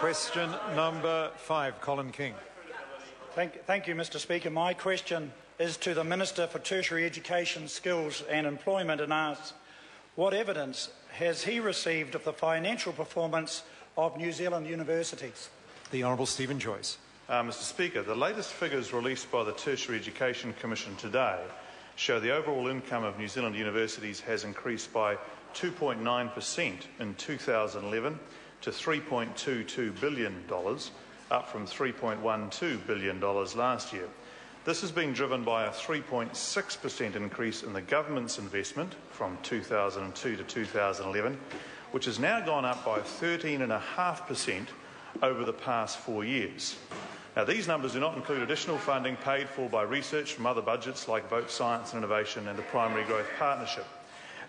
Question number 5, Colin King. Thank you, Mr Speaker. My question is to the Minister for Tertiary Education, Skills and Employment and asks, what evidence has he received of the financial performance of New Zealand universities? The Honourable Stephen Joyce. Mr Speaker, the latest figures released by the Tertiary Education Commission today show the overall income of New Zealand universities has increased by 2.9% in 2011 to $3.22 billion, up from $3.12 billion last year. This has been driven by a 3.6% increase in the government's investment from 2002 to 2011, which has now gone up by 13.5% over the past 4 years. Now, these numbers do not include additional funding paid for by research from other budgets like both Science and Innovation and the Primary Growth Partnership.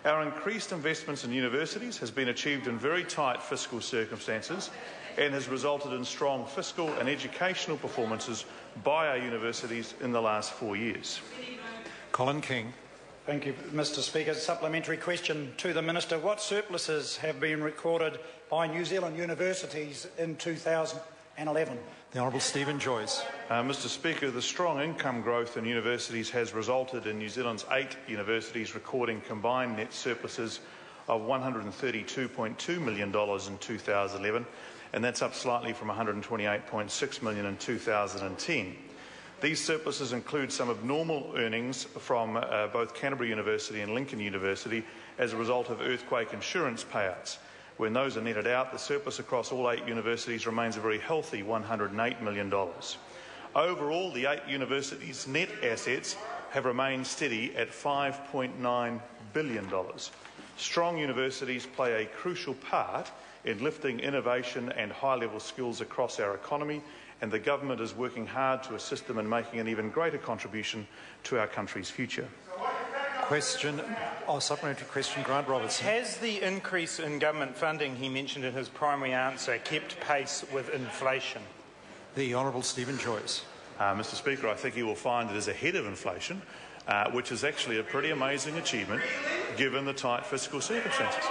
Our increased investments in universities has been achieved in very tight fiscal circumstances and has resulted in strong fiscal and educational performances by our universities in the last 4 years. Colin King. Thank you, Mr Speaker. Supplementary question to the Minister. What surpluses have been recorded by New Zealand universities in 2011? The Honourable Stephen Joyce. Mr Speaker, the strong income growth in universities has resulted in New Zealand's 8 universities recording combined net surpluses of $132.2 million in 2011, and that's up slightly from $128.6 million in 2010. These surpluses include some abnormal earnings from both Canterbury University and Lincoln University as a result of earthquake insurance payouts. When those are netted out, the surplus across all 8 universities remains a very healthy $108 million. Overall, the 8 universities' net assets have remained steady at $5.9 billion. Strong universities play a crucial part in lifting innovation and high-level skills across our economy, and the government is working hard to assist them in making an even greater contribution to our country's future. Supplementary question, Grant Robertson. Has the increase in government funding he mentioned in his primary answer kept pace with inflation? The Honourable Stephen Joyce. Mr Speaker, I think you will find it is ahead of inflation, which is actually a pretty amazing achievement given the tight fiscal circumstances.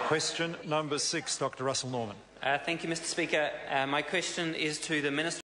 Question number 6, Dr Russell Norman. Thank you, Mr Speaker. My question is to the Minister